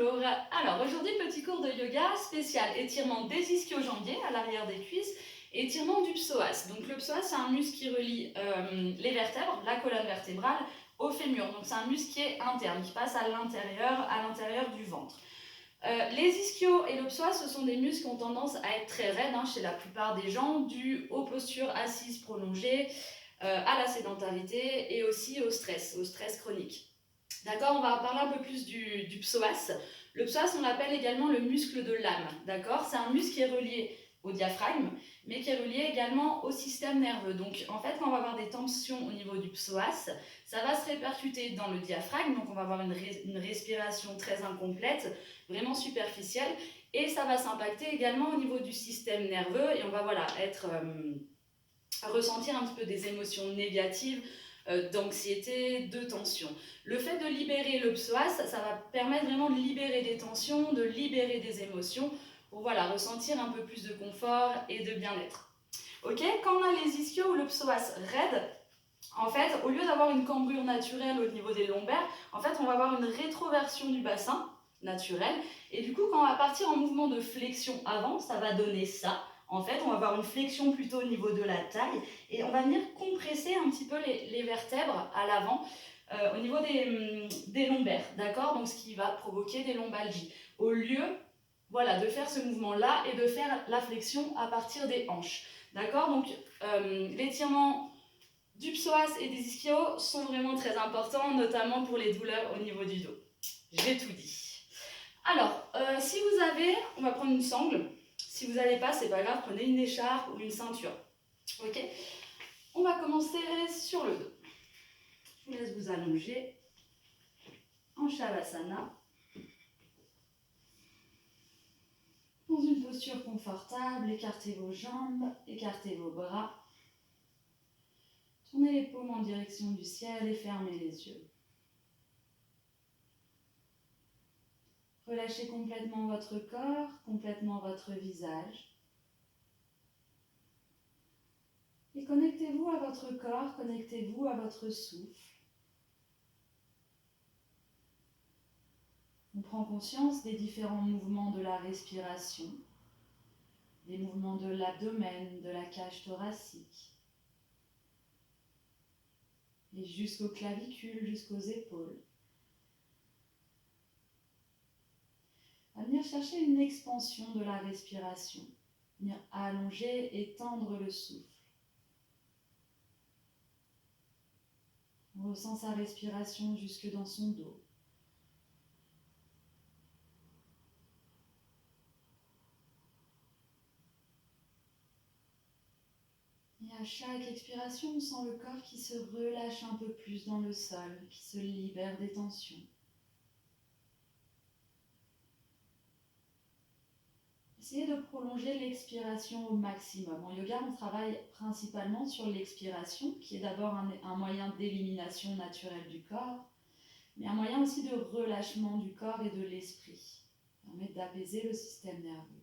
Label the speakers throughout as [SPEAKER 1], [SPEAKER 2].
[SPEAKER 1] Bonjour. Alors aujourd'hui, petit cours de yoga spécial étirement des ischio-jambiers à l'arrière des cuisses et étirement du psoas. Donc le psoas, c'est un muscle qui relie les vertèbres, la colonne vertébrale, au fémur. Donc c'est un muscle qui est interne, qui passe à l'intérieur du ventre. Les ischios et le psoas, ce sont des muscles qui ont tendance à être très raides chez la plupart des gens, dû aux postures assises prolongées, à la sédentarité et aussi au stress chronique. D'accord, on va parler un peu plus du psoas. Le psoas, on l'appelle également le muscle de l'âme. D'accord, c'est un muscle qui est relié au diaphragme, mais qui est relié également au système nerveux. Donc, en fait, quand on va avoir des tensions au niveau du psoas, ça va se répercuter dans le diaphragme. Donc, on va avoir une respiration très incomplète, vraiment superficielle, et ça va s'impacter également au niveau du système nerveux. Et on va ressentir un petit peu des émotions négatives, d'anxiété, de tension. Le fait de libérer le psoas, ça va permettre vraiment de libérer des tensions, de libérer des émotions, pour ressentir un peu plus de confort et de bien-être. Ok, quand on a les ischios ou le psoas raide, en fait, au lieu d'avoir une cambrure naturelle au niveau des lombaires, en fait, on va avoir une rétroversion du bassin naturel. Et du coup, quand on va partir en mouvement de flexion avant, ça va donner ça. En fait, on va avoir une flexion plutôt au niveau de la taille et on va venir compresser un petit peu les vertèbres à l'avant au niveau des lombaires, d'accord? Donc, ce qui va provoquer des lombalgies. Au lieu, de faire ce mouvement-là et de faire la flexion à partir des hanches, d'accord? Donc, l'étirement du psoas et des ischios sont vraiment très importants, notamment pour les douleurs au niveau du dos. J'ai tout dit. Alors, si vous avez, on va prendre une sangle. Si vous n'avez pas, c'est pas grave, prenez une écharpe ou une ceinture. Ok? On va commencer sur le dos. Je vous laisse vous allonger en Shavasana. Dans une posture confortable, écartez vos jambes, écartez vos bras. Tournez les paumes en direction du ciel et fermez les yeux. Relâchez complètement votre corps, complètement votre visage. Et connectez-vous à votre corps, connectez-vous à votre souffle. On prend conscience des différents mouvements de la respiration, des mouvements de l'abdomen, de la cage thoracique, et jusqu'aux clavicules, jusqu'aux épaules. À venir chercher une expansion de la respiration, venir allonger et tendre le souffle. On ressent sa respiration jusque dans son dos. Et à chaque expiration, on sent le corps qui se relâche un peu plus dans le sol, qui se libère des tensions. Essayez de prolonger l'expiration au maximum. En yoga, on travaille principalement sur l'expiration, qui est d'abord un moyen d'élimination naturelle du corps, mais un moyen aussi de relâchement du corps et de l'esprit. Ça permet d'apaiser le système nerveux.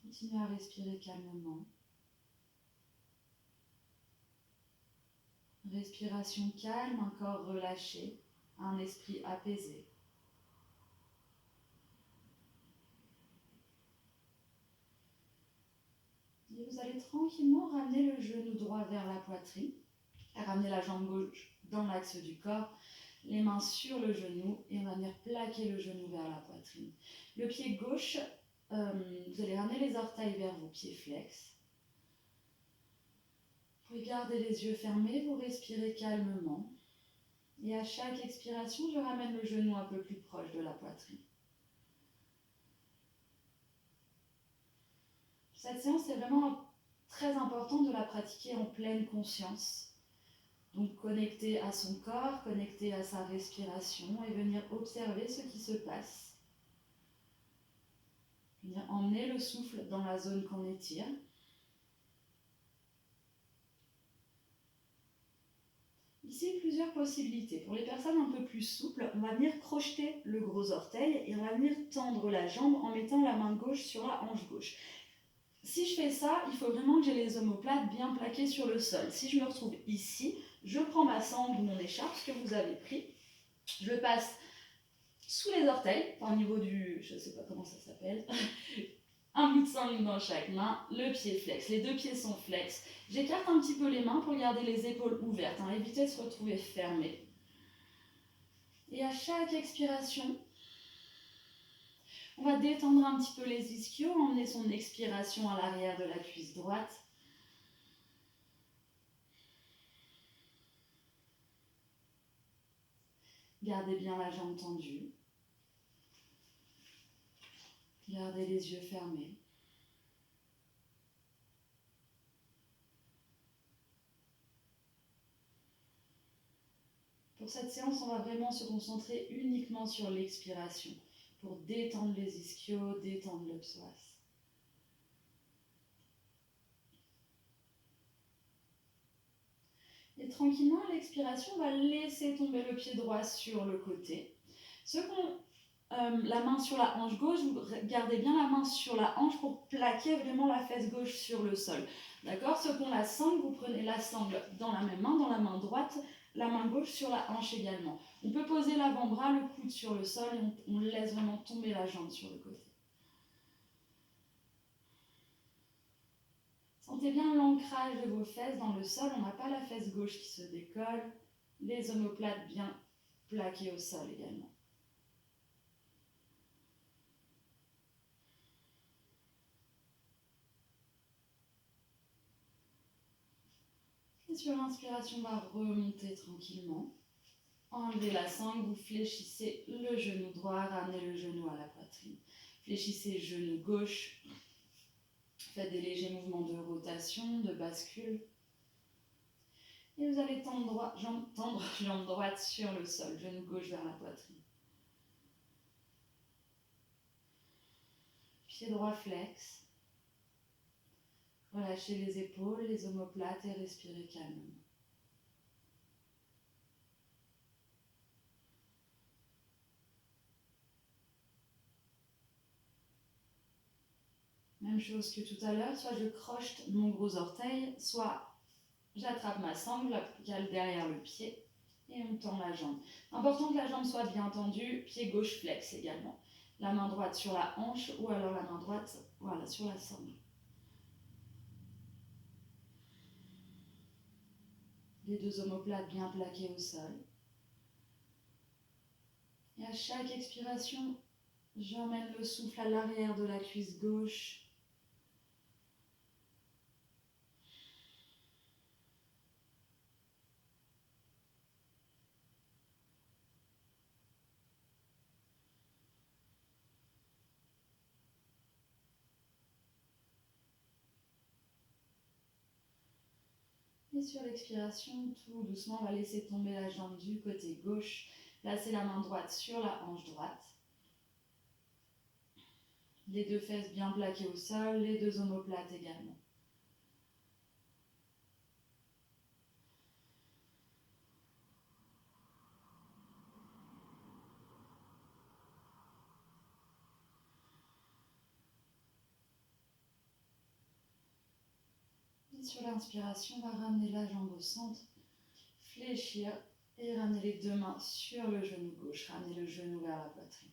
[SPEAKER 1] Continuez à respirer calmement. Respiration calme, un corps relâché, un esprit apaisé. Et vous allez tranquillement ramener le genou droit vers la poitrine, ramener la jambe gauche dans l'axe du corps, les mains sur le genou et on va venir plaquer le genou vers la poitrine. Le pied gauche, vous allez ramener les orteils vers vos pieds flex. Vous pouvez garder les yeux fermés, vous respirez calmement. Et à chaque expiration, je ramène le genou un peu plus proche de la poitrine. Cette séance est vraiment très important de la pratiquer en pleine conscience. Donc connecter à son corps, connecter à sa respiration et venir observer ce qui se passe. Venir emmener le souffle dans la zone qu'on étire. Ici, plusieurs possibilités. Pour les personnes un peu plus souples, on va venir crocheter le gros orteil et on va venir tendre la jambe en mettant la main gauche sur la hanche gauche. Si je fais ça, il faut vraiment que j'ai les omoplates bien plaquées sur le sol. Si je me retrouve ici, Je prends ma sangle ou mon écharpe, ce que vous avez pris. Je le passe sous les orteils, au niveau du... je ne sais pas comment ça s'appelle. Un bout de sangle dans chaque main, le pied flex. Les deux pieds sont flex. J'écarte un petit peu les mains pour garder les épaules ouvertes. Évitez de se retrouver fermé. Et à chaque expiration, on va détendre un petit peu les ischios, emmener son expiration à l'arrière de la cuisse droite. Gardez bien la jambe tendue. Gardez les yeux fermés. Pour cette séance, on va vraiment se concentrer uniquement sur l'expiration pour détendre les ischios, détendre le psoas. Et tranquillement, à l'expiration, on va laisser tomber le pied droit sur le côté. Ceux qui ont la main sur la hanche gauche, vous gardez bien la main sur la hanche pour plaquer vraiment la fesse gauche sur le sol. D'accord? Ceux qui ont la sangle, vous prenez la sangle dans la même main, dans la main droite, la main gauche sur la hanche également. On peut poser l'avant-bras, le coude sur le sol et on laisse vraiment tomber la jambe sur le côté. Sentez bien l'ancrage de vos fesses dans le sol, on n'a pas la fesse gauche qui se décolle, les omoplates bien plaquées au sol également. Et sur l'inspiration, on va remonter tranquillement. Enlevez la sangle, vous fléchissez le genou droit, ramenez le genou à la poitrine. Fléchissez genou gauche, faites des légers mouvements de rotation, de bascule. Et vous allez tendre jambe droite sur le sol, genou gauche vers la poitrine. Pied droit flex. Relâchez les épaules, les omoplates et respirez calmement. Même chose que tout à l'heure, soit je croche mon gros orteil, soit j'attrape ma sangle, la cale derrière le pied et on tend la jambe. Important que la jambe soit bien tendue, pied gauche flex également. La main droite sur la hanche ou alors la main droite voilà, sur la sangle. Les deux omoplates bien plaquées au sol. Et à chaque expiration, j'emmène le souffle à l'arrière de la cuisse gauche. Et sur l'expiration, tout doucement, on va laisser tomber la jambe du côté gauche. Placez la main droite sur la hanche droite. Les deux fesses bien plaquées au sol, les deux omoplates également. Et sur l'inspiration, on va ramener la jambe au centre, fléchir et ramener les deux mains sur le genou gauche. Ramener le genou vers la poitrine.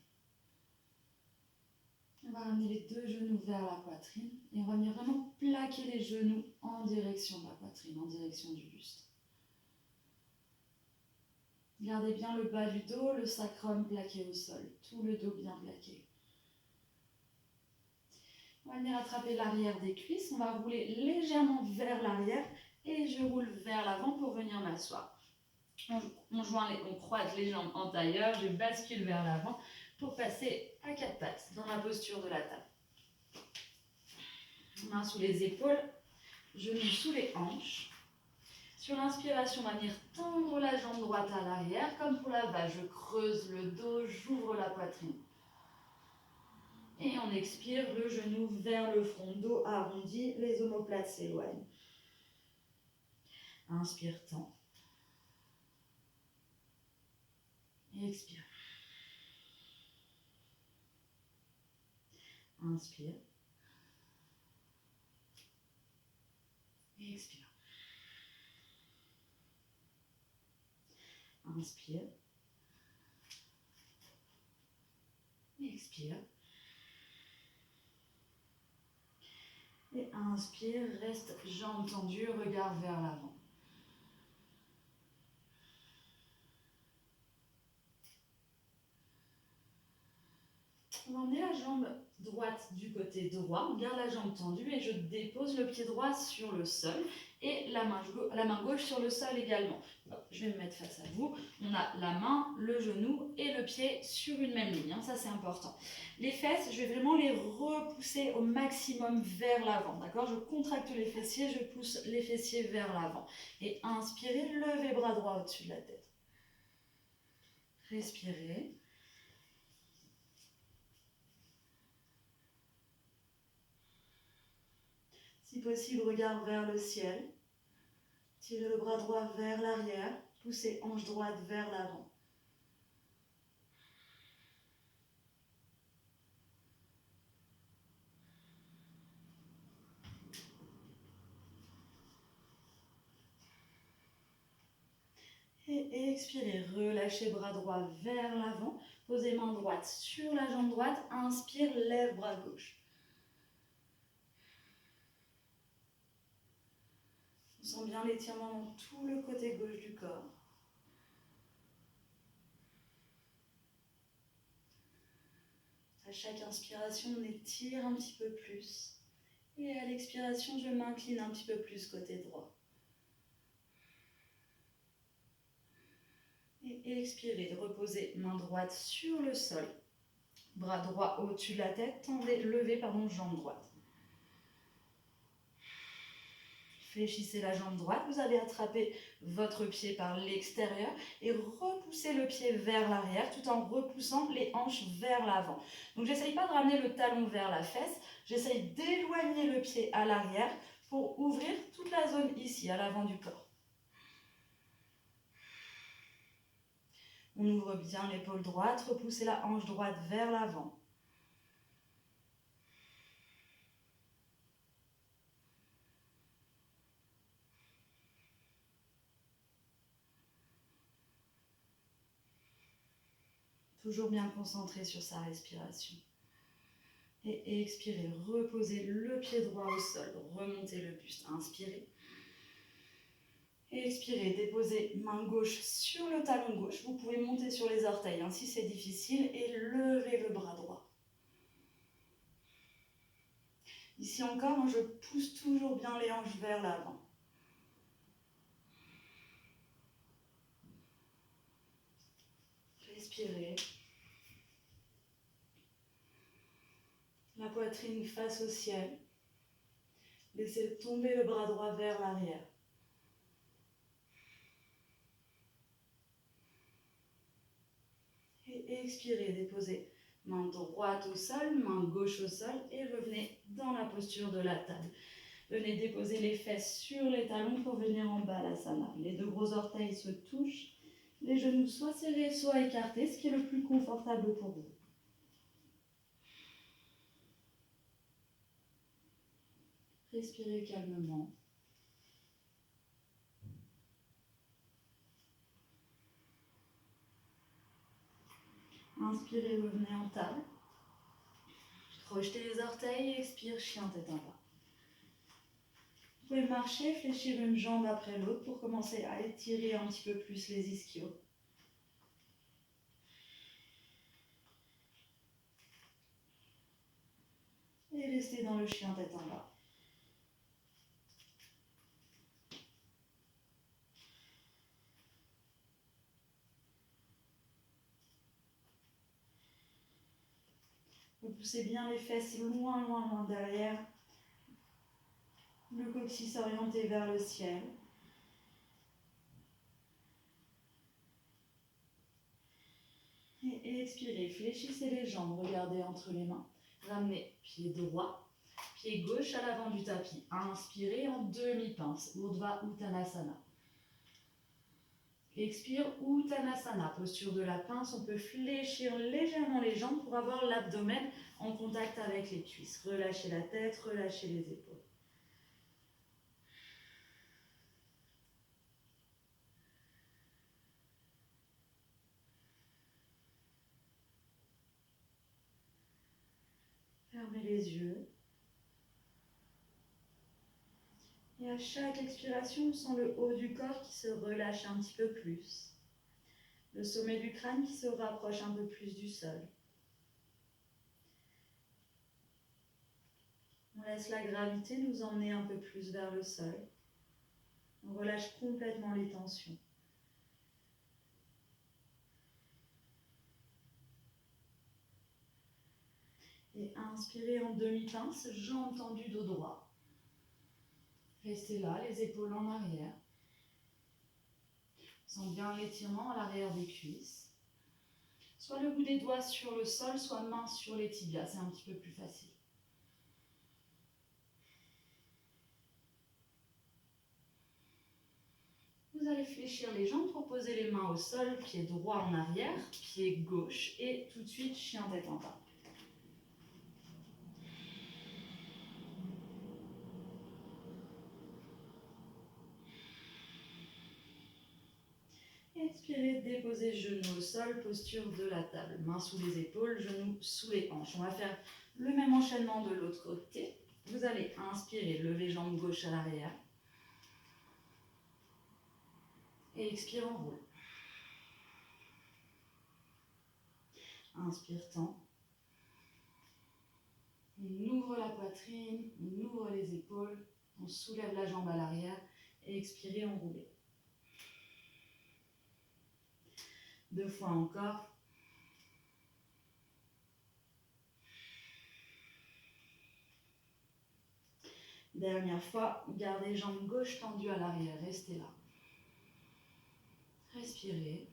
[SPEAKER 1] On va ramener les deux genoux vers la poitrine et on va venir vraiment plaquer les genoux en direction de la poitrine, en direction du buste. Gardez bien le bas du dos, le sacrum plaqué au sol, tout le dos bien plaqué. On va venir attraper l'arrière des cuisses, on va rouler légèrement vers l'arrière et je roule vers l'avant pour venir m'asseoir. On croise les jambes en tailleur, je bascule vers l'avant pour passer à quatre pattes dans la posture de la table. Mains sous les épaules, genoux sous les hanches. Sur l'inspiration, on va venir tendre la jambe droite à l'arrière, comme pour la vache. Je creuse le dos, j'ouvre la poitrine. Et on expire, le genou vers le front, dos arrondi, les omoplates s'éloignent. Inspire, tend. Et expire. Inspire. Et expire. Inspire. Expire. Et inspire, reste jambes tendues, regard vers l'avant. On va emmener la jambe droite du côté droit, on garde la jambe tendue et je dépose le pied droit sur le sol et la main gauche sur le sol également. Je vais me mettre face à vous. On a la main, le genou et le pied sur une même ligne, ça c'est important. Les fesses, je vais vraiment les repousser au maximum vers l'avant, d'accord? Je contracte les fessiers, je pousse les fessiers vers l'avant. Et inspirez, levez bras droit au-dessus de la tête. Respirez. Si possible, regard vers le ciel. Tirez le bras droit vers l'arrière. Poussez hanche droite vers l'avant. Et expirez, relâchez bras droit vers l'avant. Posez main droite sur la jambe droite. Inspire, lève bras gauche. On sent bien l'étirement dans tout le côté gauche du corps. À chaque inspiration, on étire un petit peu plus. Et à l'expiration, je m'incline un petit peu plus côté droit. Et expirez, reposez main droite sur le sol. Bras droit au-dessus de la tête, levez jambe droite. Fléchissez la jambe droite, vous allez attraper votre pied par l'extérieur et repousser le pied vers l'arrière tout en repoussant les hanches vers l'avant. Donc j'essaye pas de ramener le talon vers la fesse, j'essaye d'éloigner le pied à l'arrière pour ouvrir toute la zone ici, à l'avant du corps. On ouvre bien l'épaule droite, repoussez la hanche droite vers l'avant. Toujours bien concentré sur sa respiration. Et expirez, reposez le pied droit au sol, remontez le buste, inspirez. Et expirez, déposez main gauche sur le talon gauche. Vous pouvez monter sur les orteils si c'est difficile et levez le bras droit. Ici encore, je pousse toujours bien les hanches vers l'avant. Respirez. La poitrine face au ciel. Laissez tomber le bras droit vers l'arrière. Et expirez, déposez main droite au sol, main gauche au sol et revenez dans la posture de la table. Venez déposer les fesses sur les talons pour venir en balasana. Les deux gros orteils se touchent, les genoux soit serrés, soit écartés, ce qui est le plus confortable pour vous. Respirez calmement. Inspirez, revenez en table. Crochetez les orteils, expire, chien tête en bas. Vous pouvez marcher, fléchir une jambe après l'autre pour commencer à étirer un petit peu plus les ischios. Et restez dans le chien tête en bas. Vous poussez bien les fesses loin, loin, loin derrière. Le coccyx orienté vers le ciel. Et expirez, fléchissez les jambes, regardez entre les mains. Ramenez pied droit, pied gauche à l'avant du tapis. Inspirez en demi-pince, Urdhva Uttanasana. Expire, Uttanasana, posture de la pince. On peut fléchir légèrement les jambes pour avoir l'abdomen en contact avec les cuisses. Relâchez la tête, relâchez les épaules. Fermez les yeux. Et à chaque expiration, on sent le haut du corps qui se relâche un petit peu plus. Le sommet du crâne qui se rapproche un peu plus du sol. On laisse la gravité nous emmener un peu plus vers le sol. On relâche complètement les tensions. Et inspirez en demi-pince, jambes tendues, dos droit. Restez là, les épaules en arrière. Sent bien l'étirement à l'arrière des cuisses. Soit le bout des doigts sur le sol, soit main sur les tibias, c'est un petit peu plus facile. Vous allez fléchir les jambes pour poser les mains au sol, pied droit en arrière, pied gauche et tout de suite chien tête en bas. Expirez, déposez genoux au sol, posture de la table. Mains sous les épaules, genoux sous les hanches. On va faire le même enchaînement de l'autre côté. Vous allez inspirer, lever jambe gauche à l'arrière. Et expire, on roule. Inspire, tend. On ouvre la poitrine, on ouvre les épaules, on soulève la jambe à l'arrière. Et expirez, on roule. 2 fois encore. Dernière fois, gardez jambe gauche tendue à l'arrière, restez là. Respirez.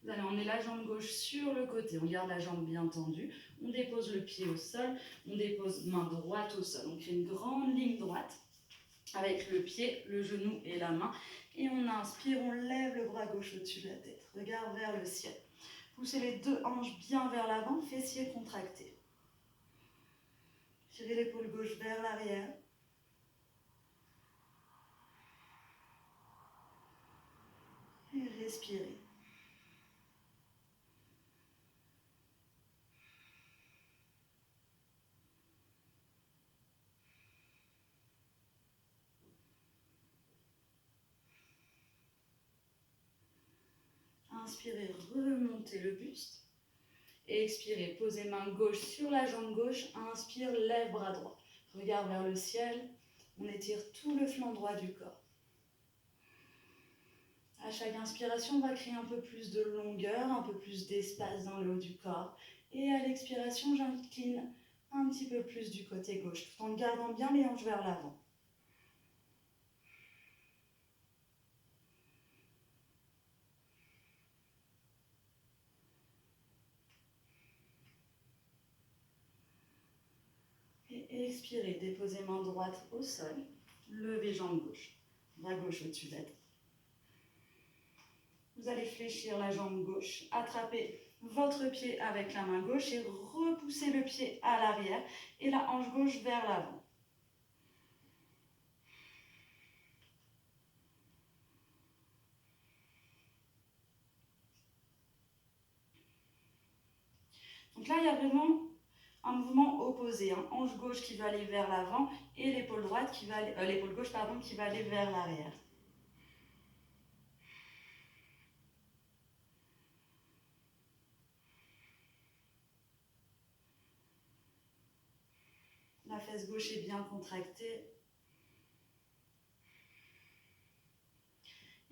[SPEAKER 1] Vous allez emmener la jambe gauche sur le côté, on garde la jambe bien tendue, on dépose le pied au sol, on dépose main droite au sol. On fait une grande ligne droite avec le pied, le genou et la main. Et on inspire, on lève le bras gauche au-dessus de la tête, regard vers le ciel. Poussez les 2 hanches bien vers l'avant, fessiers contractés. Tirez l'épaule gauche vers l'arrière. Et respirez. Inspirez, remontez le buste. Et expirez, posez main gauche sur la jambe gauche. Inspire, lève bras droit. Regard vers le ciel. On étire tout le flanc droit du corps. À chaque inspiration, on va créer un peu plus de longueur, un peu plus d'espace dans le haut du corps. Et à l'expiration, j'incline un petit peu plus du côté gauche, tout en gardant bien les hanches vers l'avant. Et expirez, déposez main droite au sol, levez jambe gauche, bras gauche au-dessus de la tête. Vous allez fléchir la jambe gauche, attraper votre pied avec la main gauche et repousser le pied à l'arrière et la hanche gauche vers l'avant. Donc là, il y a vraiment un mouvement opposé, hein. Hanche gauche qui va aller vers l'avant et l'épaule droite qui va aller, l'épaule gauche pardon, qui va aller vers l'arrière. La fesse gauche est bien contractée.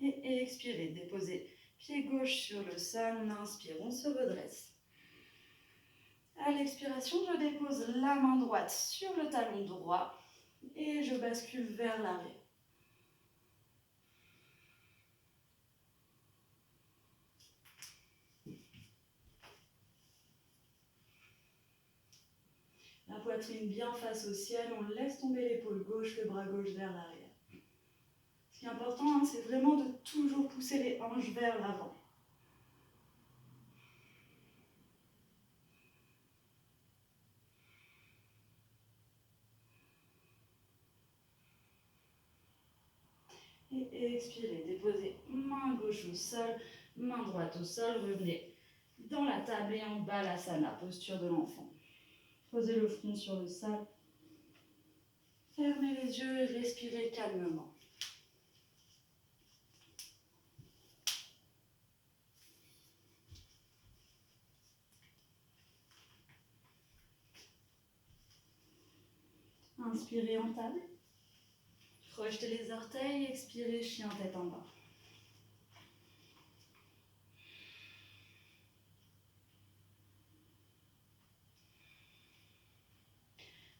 [SPEAKER 1] Et expirez, déposez pied gauche sur le sol, on inspire, on se redresse. À l'expiration, je dépose la main droite sur le talon droit et je bascule vers l'arrière. La poitrine bien face au ciel, on laisse tomber l'épaule gauche, le bras gauche vers l'arrière. Ce qui est important, hein, c'est vraiment de toujours pousser les hanches vers l'avant. Et expirez, déposez main gauche au sol, main droite au sol, revenez dans la table et en balasana, posture de l'enfant. Posez le front sur le sol. Fermez les yeux et respirez calmement. Inspirez en table. Rejetez les orteils, expirez, chien tête en bas.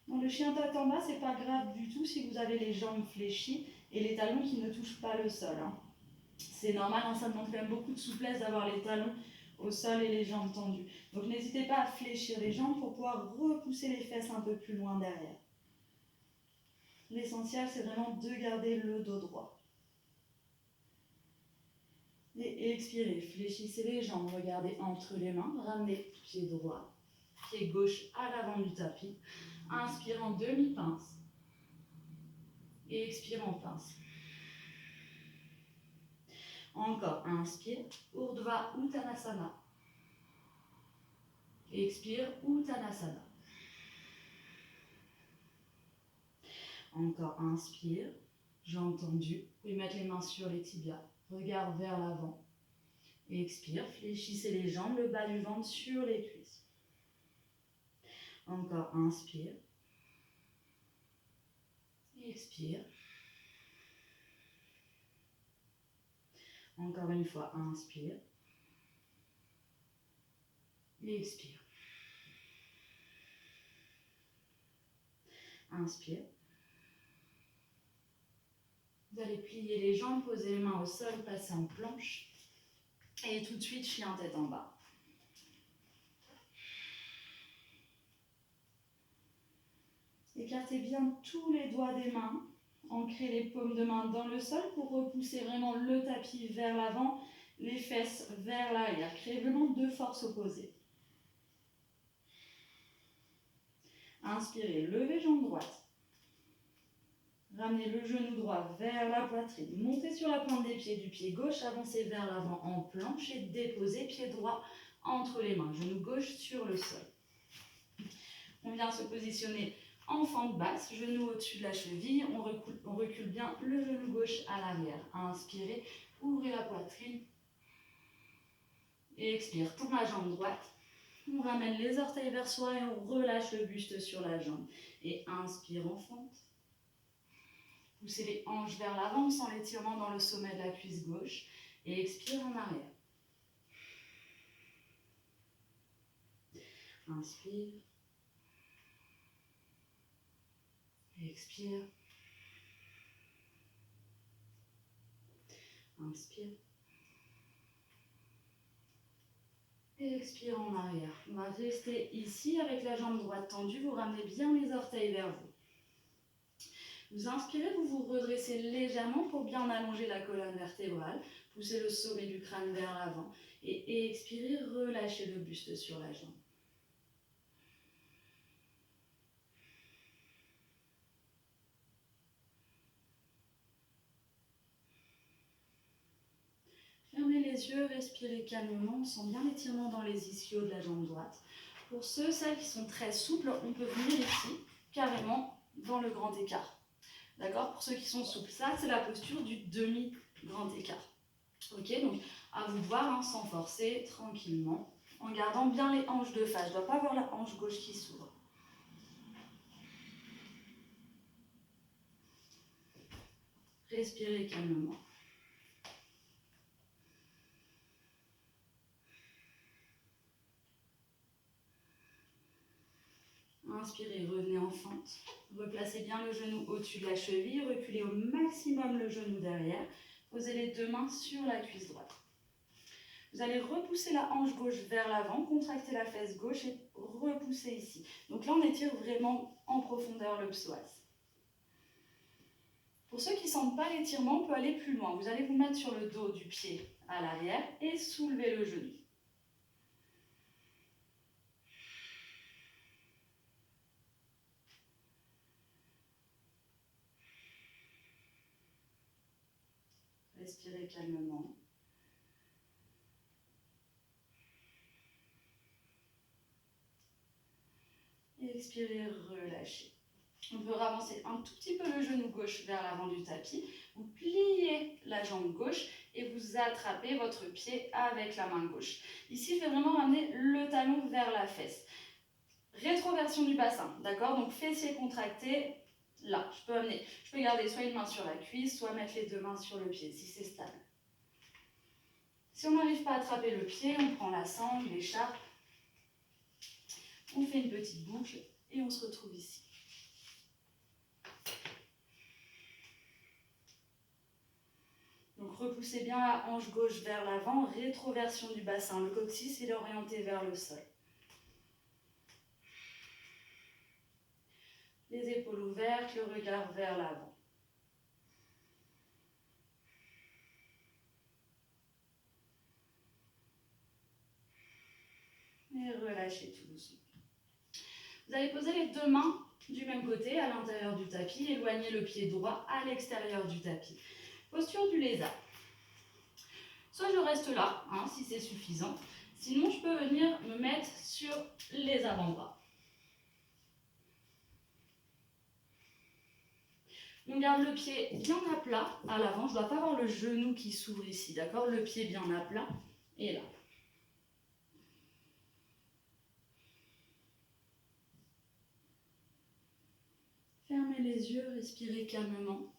[SPEAKER 1] Dans le chien tête en bas, c'est pas grave du tout si vous avez les jambes fléchies et les talons qui ne touchent pas le sol. C'est normal, ça demande quand même beaucoup de souplesse d'avoir les talons au sol et les jambes tendues. Donc n'hésitez pas à fléchir les jambes pour pouvoir repousser les fesses un peu plus loin derrière. L'essentiel, c'est vraiment de garder le dos droit. Et expirez, fléchissez les jambes, regardez entre les mains, ramenez pied droit, pied gauche à l'avant du tapis. Inspire en demi-pince et expire en pince. Encore, inspire, Urdhva Uttanasana. Expire, Uttanasana. Encore, inspire, jambes tendues, vous pouvez mettre les mains sur les tibias, regard vers l'avant. Expire, fléchissez les jambes, le bas du ventre sur les cuisses. Encore, inspire. Expire. Encore une fois, inspire. Expire. Inspire. Vous allez plier les jambes, poser les mains au sol, passer en planche. Et tout de suite, chien tête en bas. Écartez bien tous les doigts des mains. Ancrez les paumes de main dans le sol pour repousser vraiment le tapis vers l'avant, les fesses vers l'arrière. Créez vraiment deux forces opposées. Inspirez, levez jambe droite. Ramenez le genou droit vers la poitrine. Montez sur la pointe des pieds du pied gauche, avancez vers l'avant en planche et déposez pied droit entre les mains. Genou gauche sur le sol. On vient se positionner en fente basse, genou au-dessus de la cheville. On recule bien le genou gauche à l'arrière. Inspirez, ouvrez la poitrine. Et expire, tourne la jambe droite. On ramène les orteils vers soi et on relâche le buste sur la jambe. Et inspire en fente. Poussez les hanches vers l'avant sans l'étirement dans le sommet de la cuisse gauche. Et expire en arrière. Inspire. Expire. Inspire. Et expire en arrière. On va rester ici avec la jambe droite tendue. Vous ramenez bien les orteils vers vous. Vous inspirez, vous vous redressez légèrement pour bien allonger la colonne vertébrale. Poussez le sommet du crâne vers l'avant. Et expirez, relâchez le buste sur la jambe. Fermez les yeux, respirez calmement. On sent bien l'étirement dans les ischios de la jambe droite. Pour celles qui sont très souples, on peut venir ici, carrément, dans le grand écart. D'accord? Pour ceux qui sont souples, ça, c'est la posture du demi-grand écart. Ok, donc à vous de voir, sans forcer, tranquillement, en gardant bien les hanches de face. Je ne dois pas avoir la hanche gauche qui s'ouvre. Respirez calmement. Inspirez, revenez en fente. Replacez bien le genou au-dessus de la cheville. Reculez au maximum le genou derrière. Posez les deux mains sur la cuisse droite. Vous allez repousser la hanche gauche vers l'avant, contracter la fesse gauche et repousser ici. Donc là, on étire vraiment en profondeur le psoas. Pour ceux qui ne sentent pas l'étirement, on peut aller plus loin. Vous allez vous mettre sur le dos du pied à l'arrière et soulever le genou. Respirez calmement. Et expirez, relâchez. On peut ravancer un tout petit peu le genou gauche vers l'avant du tapis. Vous pliez la jambe gauche et vous attrapez votre pied avec la main gauche. Ici, je vais vraiment ramener le talon vers la fesse. Rétroversion du bassin, d'accord? Donc fessiers contractés, là, je peux garder soit une main sur la cuisse, soit mettre les deux mains sur le pied, si c'est stable. Si on n'arrive pas à attraper le pied, on prend la sangle, l'écharpe, on fait une petite boucle et on se retrouve ici. Donc repoussez bien la hanche gauche vers l'avant, rétroversion du bassin. Le coccyx il est orienté vers le sol. Les épaules ouvertes, le regard vers l'avant. Et relâchez tout doucement. Vous allez poser les deux mains du même côté à l'intérieur du tapis. Éloignez le pied droit à l'extérieur du tapis. Posture du lézard. Soit je reste là, si c'est suffisant. Sinon, je peux venir me mettre sur les avant-bras. On garde le pied bien à plat à l'avant. Je ne dois pas avoir le genou qui s'ouvre ici, d'accord? Le pied bien à plat et là. Fermez les yeux, respirez calmement.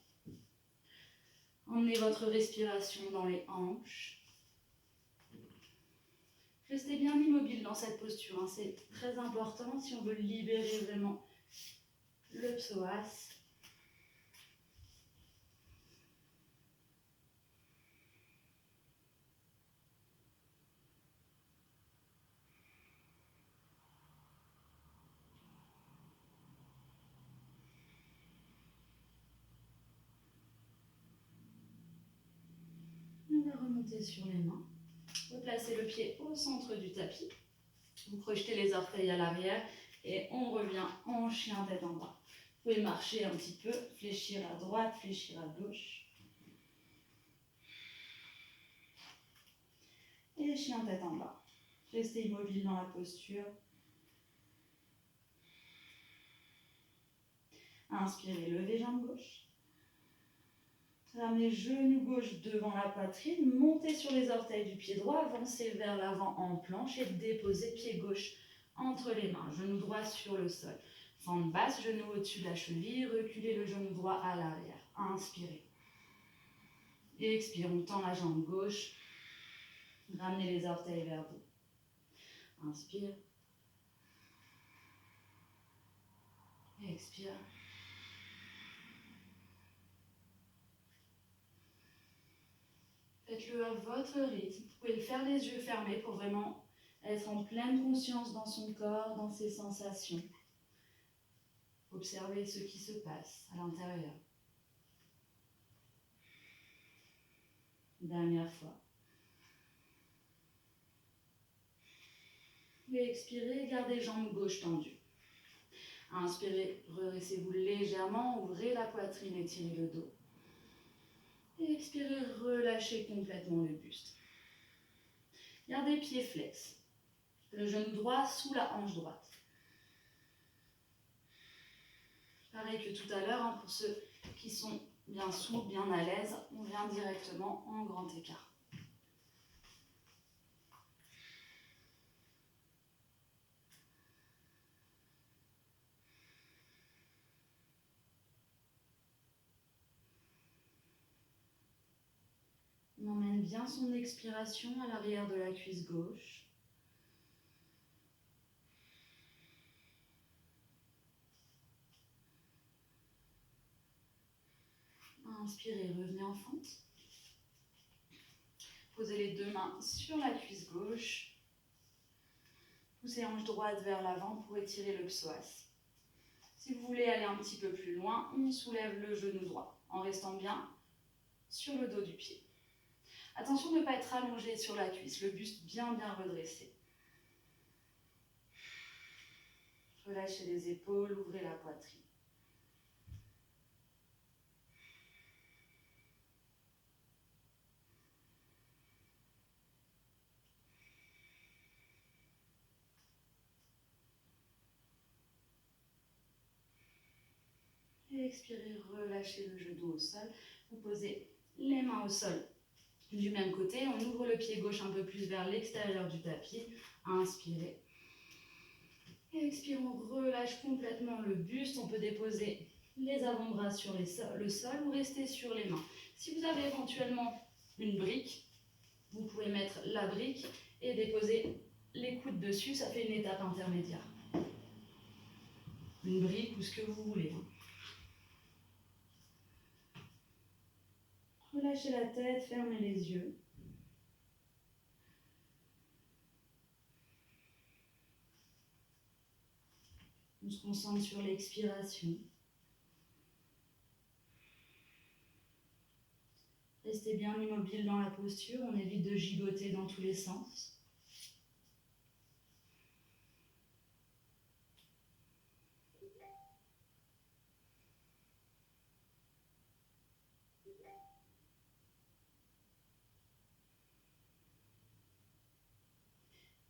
[SPEAKER 1] Emmenez votre respiration dans les hanches. Restez bien immobile dans cette posture, c'est très important si on veut libérer vraiment le psoas. On va remonter sur les mains. Vous placez le pied au centre du tapis. Vous projetez les orteils à l'arrière et on revient en chien tête en bas. Vous pouvez marcher un petit peu, fléchir à droite, fléchir à gauche. Et chien tête en bas. Restez immobile dans la posture. Inspirez, levez jambe gauche. Ramenez genou gauche devant la poitrine, montez sur les orteils du pied droit, avancez vers l'avant en planche et déposez pied gauche entre les mains, genou droit sur le sol. Fente basse, genou au-dessus de la cheville, reculez le genou droit à l'arrière. Inspirez. Et expire, on tend la jambe gauche, ramenez les orteils vers vous. Inspire. Expire. Faites-le à votre rythme. Vous pouvez le faire les yeux fermés pour vraiment être en pleine conscience dans son corps, dans ses sensations. Observez ce qui se passe à l'intérieur. Dernière fois. Et expirez, gardez jambe gauche tendue. Inspirez, redressez-vous légèrement, ouvrez la poitrine, étirez le dos. Et expirez, relâchez complètement le buste. Gardez pied flex. Le genou droit sous la hanche droite. Pareil que tout à l'heure, pour ceux qui sont bien souples, bien à l'aise, on vient directement en grand écart. On emmène bien son expiration à l'arrière de la cuisse gauche. Inspirez, revenez en fente. Posez les deux mains sur la cuisse gauche. Poussez hanche droite vers l'avant pour étirer le psoas. Si vous voulez aller un petit peu plus loin, on soulève le genou droit en restant bien sur le dos du pied. Attention de ne pas être allongé sur la cuisse, le buste bien redressé. Relâchez les épaules, ouvrez la poitrine. Et expirez, relâchez le genou au sol. Vous posez les mains au sol du même côté. On ouvre le pied gauche un peu plus vers l'extérieur du tapis. Inspirez. Et expirez, on relâche complètement le buste. On peut déposer les avant-bras sur le sol ou rester sur les mains. Si vous avez éventuellement une brique, vous pouvez mettre la brique et déposer les coudes dessus. Ça fait une étape intermédiaire. Une brique ou ce que vous voulez. Relâchez la tête, fermez les yeux. On se concentre sur l'expiration. Restez bien immobile dans la posture, on évite de gigoter dans tous les sens.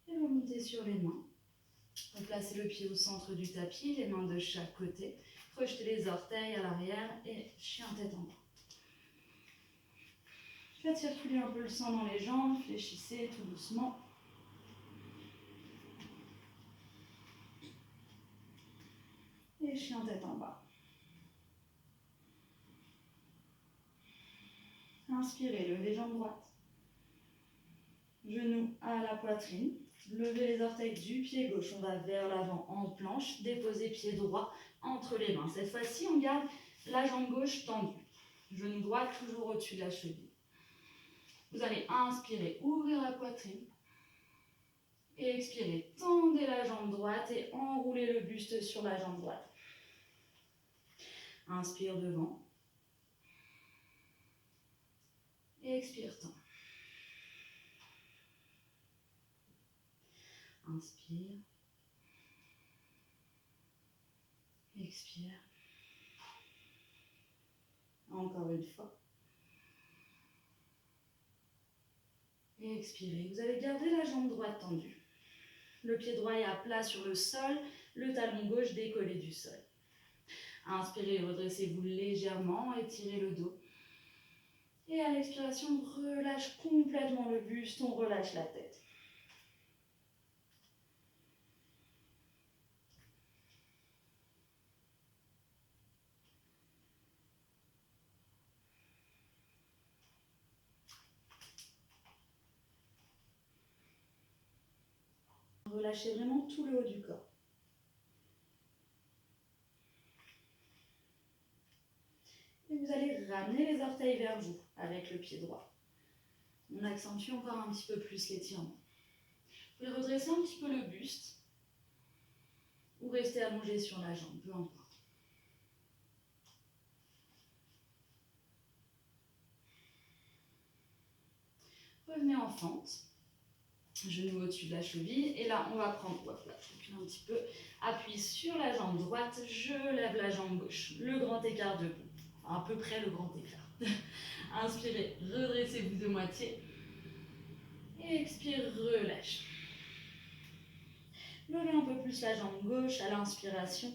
[SPEAKER 1] Et remontez sur les mains. Vous placez le pied au centre du tapis, les mains de chaque côté. Projetez les orteils à l'arrière et chien tête en bas. Faites circuler un peu le sang dans les jambes, fléchissez tout doucement. Et chien tête en bas. Inspirez, levez jambe droite. Genoux à la poitrine. Levez les orteils du pied gauche, on va vers l'avant en planche. Déposez pied droit entre les mains. Cette fois-ci, on garde la jambe gauche tendue. Genou droit toujours au-dessus de la cheville. Vous allez inspirer, ouvrir la poitrine. Et expirer, tendez la jambe droite et enroulez le buste sur la jambe droite. Inspire devant. Et expire, tend. Inspire. Expire. Encore une fois. Et expirez. Vous allez garder la jambe droite tendue. Le pied droit est à plat sur le sol, le talon gauche décollé du sol. Inspirez, redressez-vous légèrement, étirez le dos. Et à l'expiration, on relâche complètement le buste, on relâche la tête. Relâchez vraiment tout le haut du corps. Et vous allez ramener les orteils vers vous avec le pied droit. On accentue encore un petit peu plus l'étirement. Vous pouvez redresser un petit peu le buste ou rester allongé sur la jambe, peu importe. Revenez en fente, genou au-dessus de la cheville, et là on va prendre, voilà, un petit peu, appui sur la jambe droite, je lève la jambe gauche, le grand écart debout, à peu près le grand écart. Inspirez, redressez-vous de moitié, et expire, relâche. Levez un peu plus la jambe gauche à l'inspiration,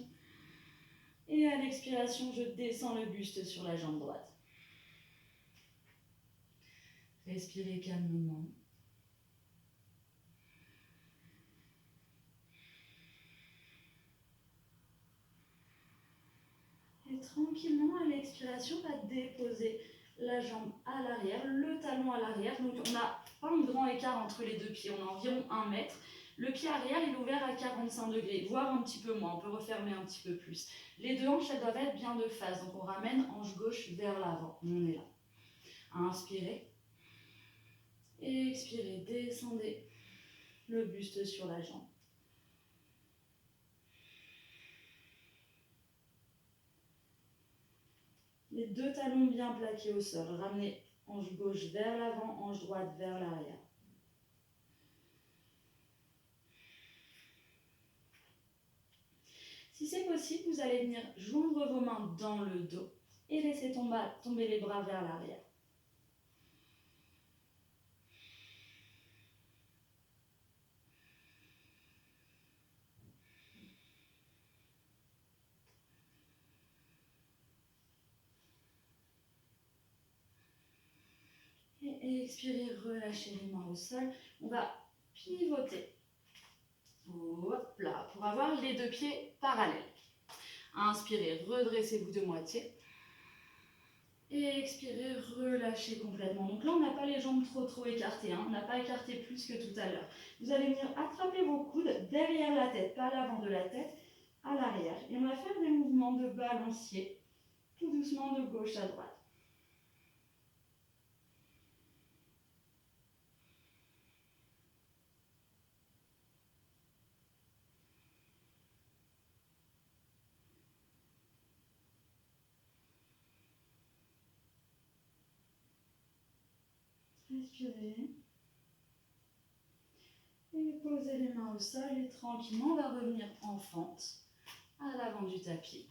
[SPEAKER 1] et à l'expiration, je descends le buste sur la jambe droite. Respirez calmement. Et tranquillement, à l'expiration, on va déposer la jambe à l'arrière, le talon à l'arrière. Donc on n'a pas un grand écart entre les deux pieds, on a environ 1 mètre. Le pied arrière, il est ouvert à 45 degrés, voire un petit peu moins, on peut refermer un petit peu plus. Les deux hanches, elles doivent être bien de face, donc on ramène hanche gauche vers l'avant. On est là. Inspirez. Et expirez, descendez le buste sur la jambe. Les deux talons bien plaqués au sol. Ramenez hanche gauche vers l'avant, hanche droite vers l'arrière. Si c'est possible, vous allez venir joindre vos mains dans le dos et laisser tomber les bras vers l'arrière. Et expirez, relâchez les mains au sol. On va pivoter. Hop là, pour avoir les deux pieds parallèles. Inspirez, redressez-vous de moitié. Et expirez, relâchez complètement. Donc là, on n'a pas les jambes trop écartées. On n'a pas écarté plus que tout à l'heure. Vous allez venir attraper vos coudes derrière la tête, pas à l'avant de la tête, à l'arrière. Et on va faire des mouvements de balancier, tout doucement de gauche à droite. Respirez. Et posez les mains au sol et tranquillement, on va revenir en fente à l'avant du tapis.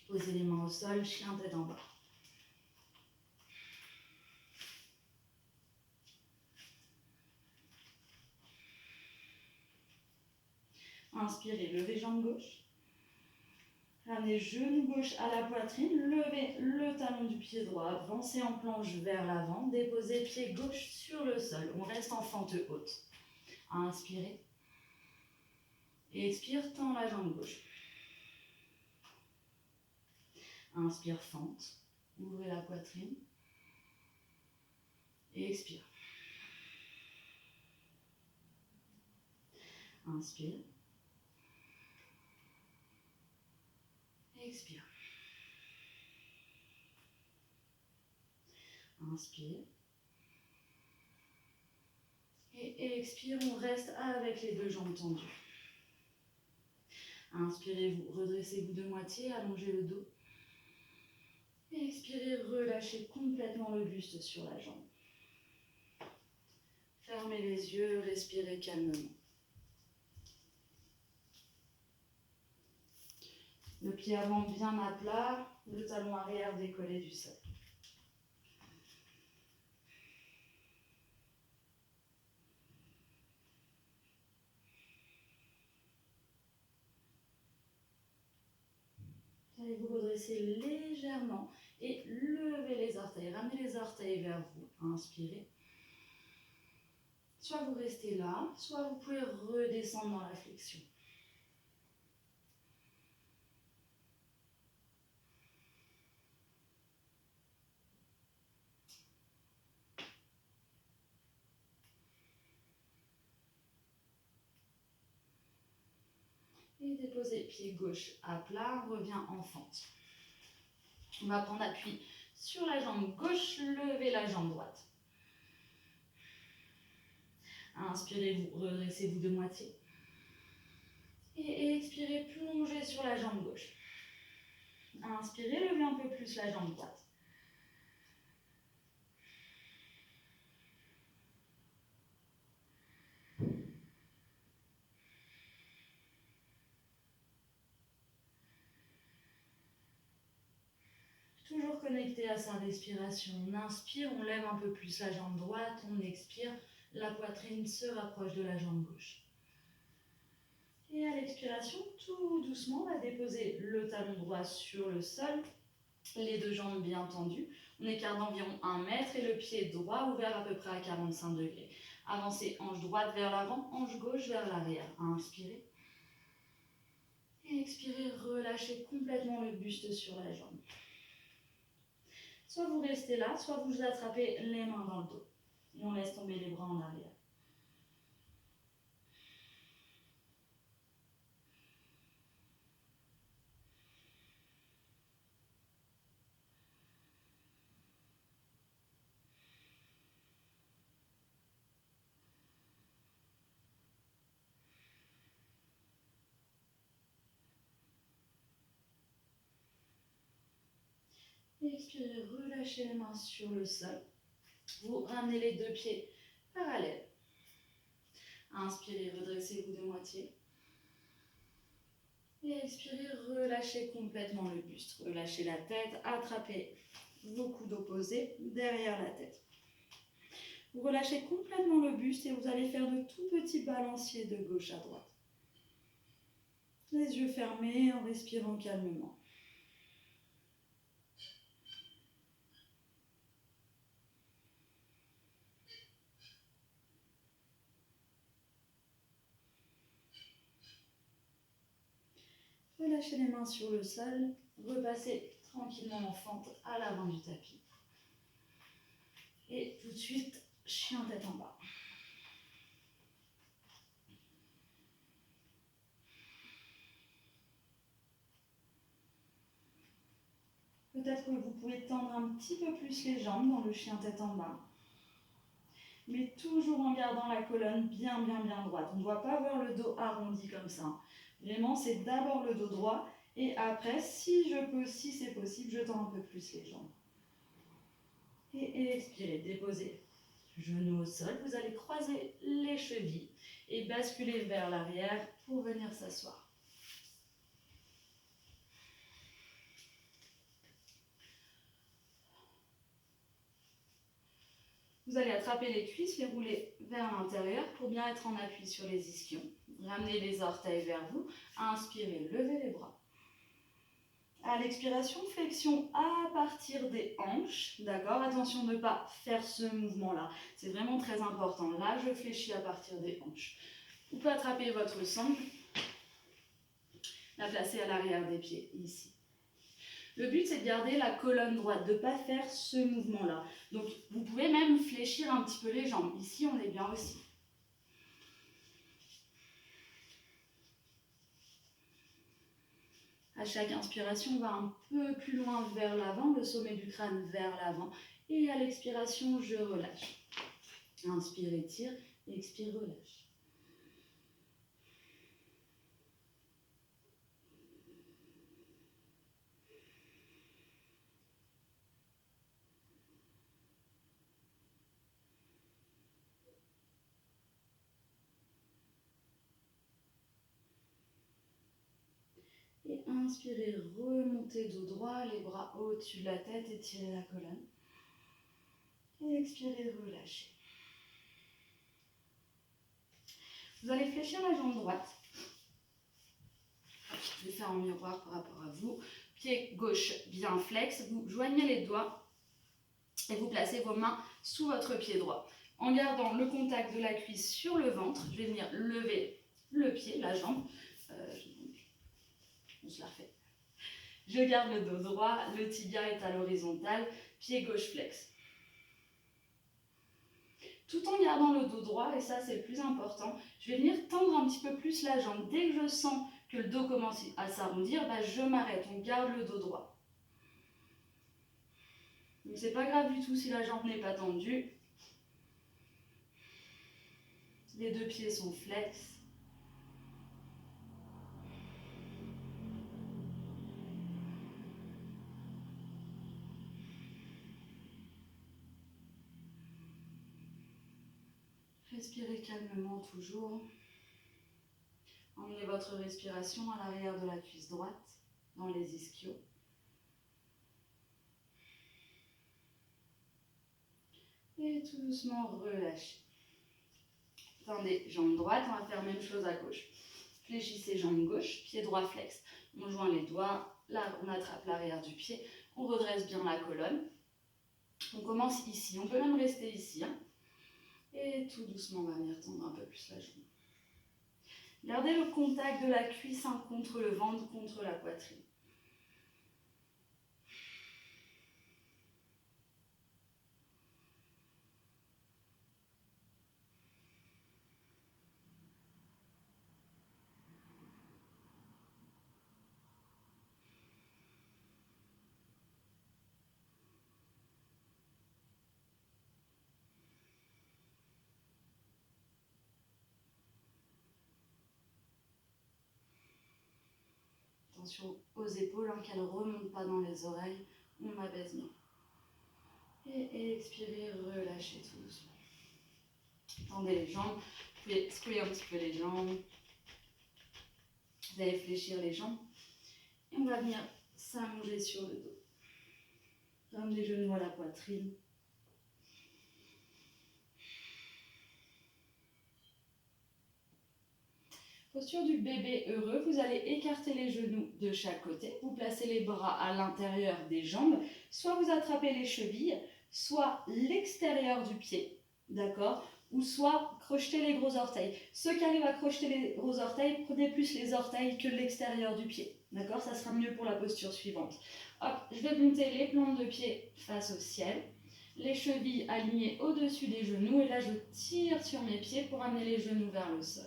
[SPEAKER 1] Posez les mains au sol, chien tête en bas. Inspirez, levez jambe gauche. Ramenez genou gauche à la poitrine, levez le talon du pied droit, avancez en planche vers l'avant, déposez pied gauche sur le sol. On reste en fente haute. Inspirez. Et expire, tend la jambe gauche. Inspire, fente. Ouvrez la poitrine. Et expire. Inspire. Expire. Inspire. Et expire, on reste avec les deux jambes tendues. Inspirez-vous, redressez-vous de moitié, allongez le dos. Et expirez, relâchez complètement le buste sur la jambe. Fermez les yeux, respirez calmement. Le pied avant bien à plat, le talon arrière décollé du sol. Vous allez vous redresser légèrement et lever les orteils. Ramenez les orteils vers vous. Inspirez. Soit vous restez là, soit vous pouvez redescendre dans la flexion. Et déposez pied gauche à plat, on revient en fente. On va prendre appui sur la jambe gauche, levez la jambe droite. Inspirez-vous, redressez-vous de moitié. Et expirez, plongez sur la jambe gauche. Inspirez, levez un peu plus la jambe droite. Toujours connecté à sa respiration. On inspire, on lève un peu plus la jambe droite. On expire, la poitrine se rapproche de la jambe gauche. Et à l'expiration, tout doucement, on va déposer le talon droit sur le sol. Les deux jambes bien tendues. On écarte d'environ 1 mètre et le pied droit ouvert à peu près à 45 degrés. Avancez hanche droite vers l'avant, hanche gauche vers l'arrière. Inspirez. Et expirez, relâchez complètement le buste sur la jambe. Soit vous restez là, soit vous attrapez les mains dans le dos. Et on laisse tomber les bras en arrière. Et expirez, relâchez les mains sur le sol. Vous ramenez les deux pieds parallèles. Inspirez, redressez-vous de moitié. Et expirez, relâchez complètement le buste. Relâchez la tête, attrapez vos coudes opposés derrière la tête. Vous relâchez complètement le buste et vous allez faire de tout petits balanciers de gauche à droite. Les yeux fermés en respirant calmement. Relâchez les mains sur le sol. Repassez tranquillement en fente à l'avant du tapis. Et tout de suite, chien tête en bas. Peut-être que vous pouvez tendre un petit peu plus les jambes dans le chien tête en bas. Mais toujours en gardant la colonne bien droite. On ne doit pas avoir le dos arrondi comme ça. Vraiment, c'est d'abord le dos droit. Et après, si je peux, si c'est possible, je tends un peu plus les jambes. Et expirez, déposez genoux au sol. Vous allez croiser les chevilles et basculer vers l'arrière pour venir s'asseoir. Vous allez attraper les cuisses, les rouler vers l'intérieur pour bien être en appui sur les ischions. Ramenez les orteils vers vous. Inspirez, levez les bras. À l'expiration, flexion à partir des hanches. D'accord? Attention de ne pas faire ce mouvement-là. C'est vraiment très important. Là, je fléchis à partir des hanches. Vous pouvez attraper votre sangle, la placer à l'arrière des pieds, ici. Le but, c'est de garder la colonne droite, de ne pas faire ce mouvement-là. Donc, vous pouvez même fléchir un petit peu les jambes. Ici, on est bien aussi. À chaque inspiration, on va un peu plus loin vers l'avant, le sommet du crâne vers l'avant. Et à l'expiration, je relâche. Inspire, étire, expire, relâche. Et inspirez, remontez dos droit, les bras au-dessus de la tête, étirez la colonne. Et expirez, relâchez. Vous allez fléchir la jambe droite. Je vais faire en miroir par rapport à vous. Pied gauche bien flex. Vous joignez les doigts et vous placez vos mains sous votre pied droit. En gardant le contact de la cuisse sur le ventre, je vais venir lever le pied, la jambe. On se la refait. Je garde le dos droit, le tibia est à l'horizontale, pied gauche flex. Tout en gardant le dos droit, et ça c'est le plus important, je vais venir tendre un petit peu plus la jambe. Dès que je sens que le dos commence à s'arrondir, je m'arrête, on garde le dos droit. Donc c'est pas grave du tout si la jambe n'est pas tendue. Les deux pieds sont flex. Respirez calmement toujours. Emmenez votre respiration à l'arrière de la cuisse droite, dans les ischios. Et tout doucement relâchez. Tendez jambe droite, on va faire la même chose à gauche. Fléchissez jambe gauche, pied droit flex. On joint les doigts, là on attrape l'arrière du pied, on redresse bien la colonne. On commence ici, on peut même rester ici. Et tout doucement, on va venir tendre un peu plus la jambe. Gardez le contact de la cuisse contre le ventre, contre la poitrine. Attention aux épaules, qu'elles ne remontent pas dans les oreilles. On abaisse bien. Et expirez, relâchez tout doucement. Tendez les jambes. Vous pouvez secouer un petit peu les jambes. Vous allez fléchir les jambes. Et on va venir s'allonger sur le dos. Ramenez les genoux à la poitrine. Posture du bébé heureux, vous allez écarter les genoux de chaque côté, vous placez les bras à l'intérieur des jambes, soit vous attrapez les chevilles, soit l'extérieur du pied, d'accord? ou soit crocheter les gros orteils. Ceux qui arrivent à crocheter les gros orteils, prenez plus les orteils que l'extérieur du pied. D'accord? Ça sera mieux pour la posture suivante. Hop, je vais monter les plantes de pied face au ciel, les chevilles alignées au-dessus des genoux, et là je tire sur mes pieds pour amener les genoux vers le sol.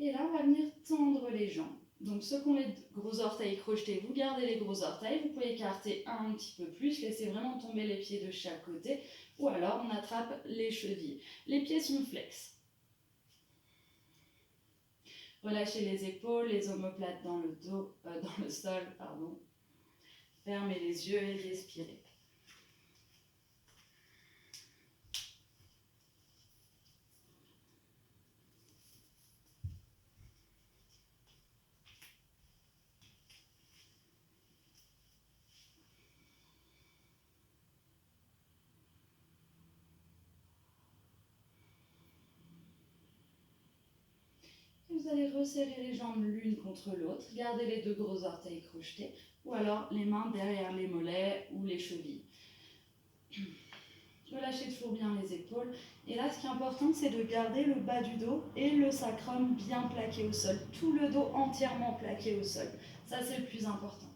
[SPEAKER 1] Et là, on va venir tendre les jambes. Donc ceux qui ont les gros orteils crochetés, vous gardez les gros orteils. Vous pouvez écarter un petit peu plus, laisser vraiment tomber les pieds de chaque côté. Ou alors, on attrape les chevilles. Les pieds sont flex. Relâchez les épaules, les omoplates dans le dos, dans le sol, pardon. Fermez les yeux et respirez. Vous allez resserrer les jambes l'une contre l'autre, gardez les deux gros orteils crochetés, ou alors les mains derrière les mollets ou les chevilles. Relâchez toujours bien les épaules. Et là, ce qui est important, c'est de garder le bas du dos et le sacrum bien plaqué au sol. Tout le dos entièrement plaqué au sol. Ça, c'est le plus important.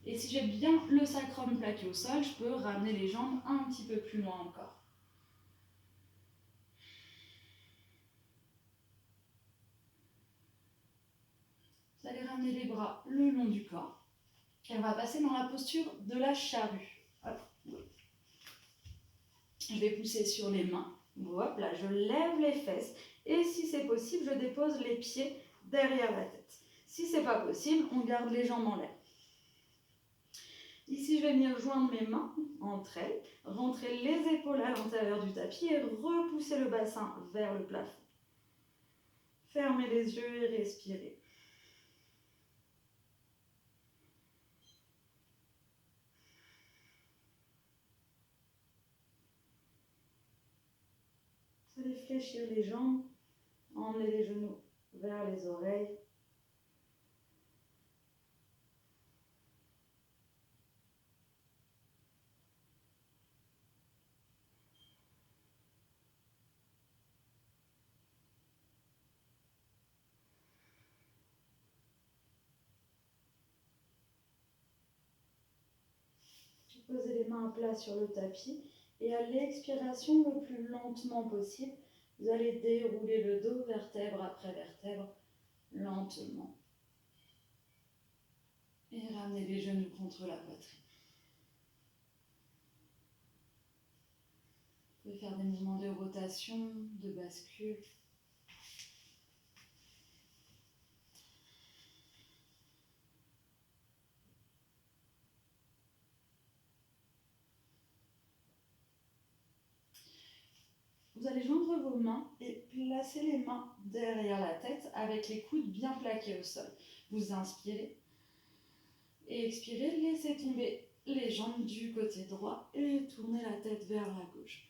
[SPEAKER 1] Et si j'ai bien le sacrum plaqué au sol, je peux ramener les jambes un petit peu plus loin encore. Vous allez ramener les bras le long du corps. Et on va passer dans la posture de la charrue. Hop. Je vais pousser sur les mains. Hop, là, je lève les fesses. Et si c'est possible, je dépose les pieds derrière la tête. Si ce n'est pas possible, on garde les jambes en l'air. Ici, je vais venir joindre mes mains entre elles, rentrer les épaules à l'intérieur du tapis et repousser le bassin vers le plafond. Fermez les yeux et respirez. Vous allez fléchir les jambes, emmener les genoux vers les oreilles. Posez les mains à plat sur le tapis et à l'expiration le plus lentement possible, vous allez dérouler le dos vertèbre après vertèbre lentement. Et ramener les genoux contre la poitrine. Vous pouvez faire des mouvements de rotation, de bascule. Vous allez joindre vos mains et placer les mains derrière la tête avec les coudes bien plaqués au sol. Vous inspirez et expirez, laissez tomber les jambes du côté droit et tournez la tête vers la gauche.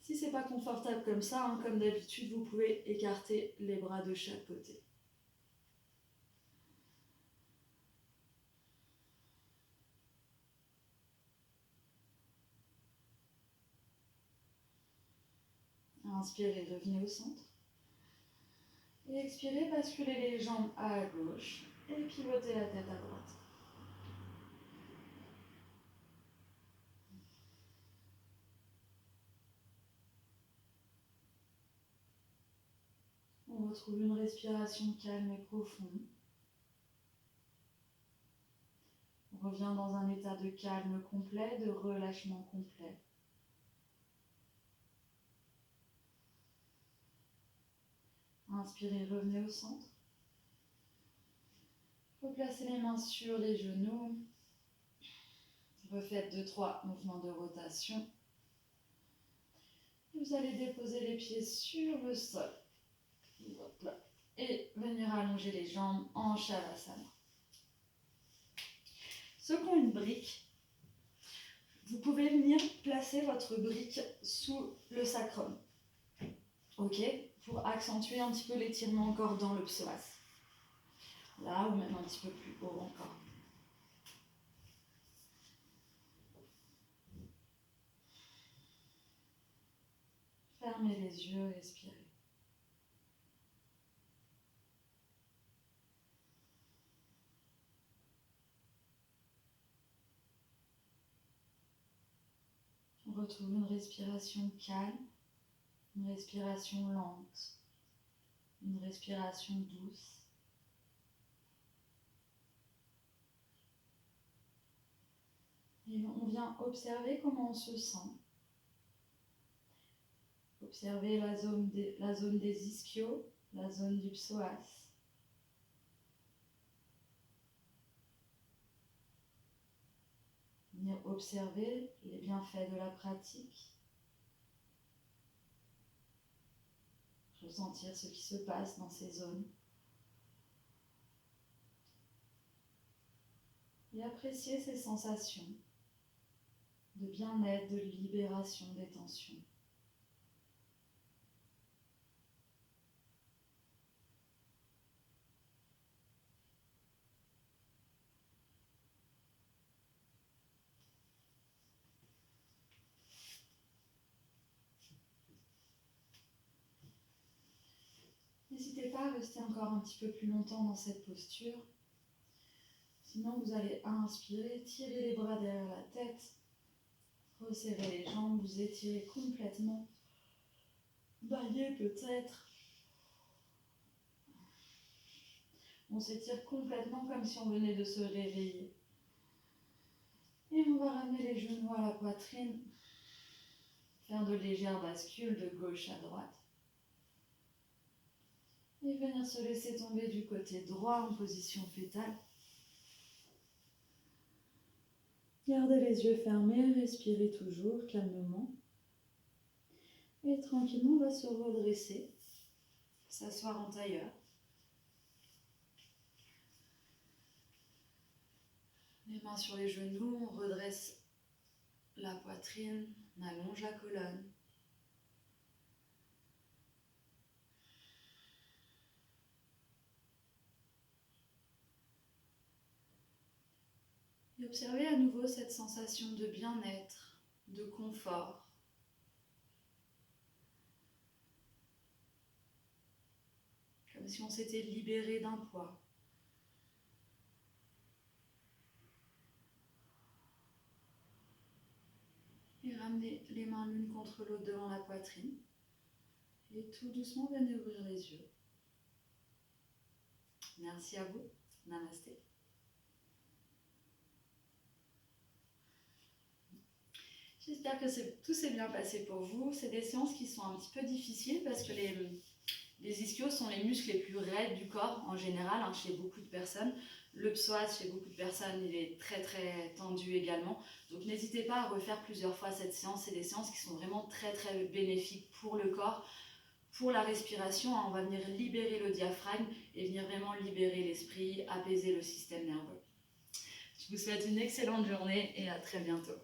[SPEAKER 1] Si ce n'est pas confortable comme ça, comme d'habitude, vous pouvez écarter les bras de chaque côté. Inspirez, revenez au centre. Et expirez, basculez les jambes à gauche et pivotez la tête à droite. On retrouve une respiration calme et profonde. On revient dans un état de calme complet, de relâchement complet. Inspirez, revenez au centre. Replacez les mains sur les genoux. Refaites 2-3 mouvements de rotation. Vous allez déposer les pieds sur le sol. Et venir allonger les jambes en Shavasana. Ceux qui ont une brique, Vous pouvez venir placer votre brique sous le sacrum, ok, pour accentuer un petit peu l'étirement encore dans le psoas. Là, ou même un petit peu plus haut encore. Fermez les yeux, respirez. On retrouve une respiration calme, une respiration lente, une respiration douce. Et on vient observer comment on se sent. Observez la zone des ischios, la zone du psoas. Venir observer les bienfaits de la pratique. Ressentir ce qui se passe dans ces zones. Et apprécier ces sensations de bien-être, de libération des tensions. N'hésitez pas à rester encore un petit peu plus longtemps dans cette posture. Sinon, vous allez inspirer, tirer les bras derrière la tête, resserrer les jambes, vous étirez complètement. Baillez peut-être. On s'étire complètement comme si on venait de se réveiller. Et on va ramener les genoux à la poitrine. Faire de légères bascules de gauche à droite. Et venir se laisser tomber du côté droit en position fétale. Gardez les yeux fermés, respirez toujours calmement. Et tranquillement, on va se redresser, s'asseoir en tailleur. Les mains sur les genoux, on redresse la poitrine, on allonge la colonne. Et observez à nouveau cette sensation de bien-être, de confort. Comme si on s'était libéré d'un poids. Et ramenez les mains l'une contre l'autre devant la poitrine. Et tout doucement, venez ouvrir les yeux. Merci à vous. Namasté. J'espère que tout s'est bien passé pour vous. C'est des séances qui sont un petit peu difficiles parce que les ischios sont les muscles les plus raides du corps en général, chez beaucoup de personnes. Le psoas, chez beaucoup de personnes, il est très très tendu également. Donc n'hésitez pas à refaire plusieurs fois cette séance. C'est des séances qui sont vraiment très très bénéfiques pour le corps, pour la respiration. On va venir libérer le diaphragme et venir vraiment libérer l'esprit, apaiser le système nerveux. Je vous souhaite une excellente journée et à très bientôt.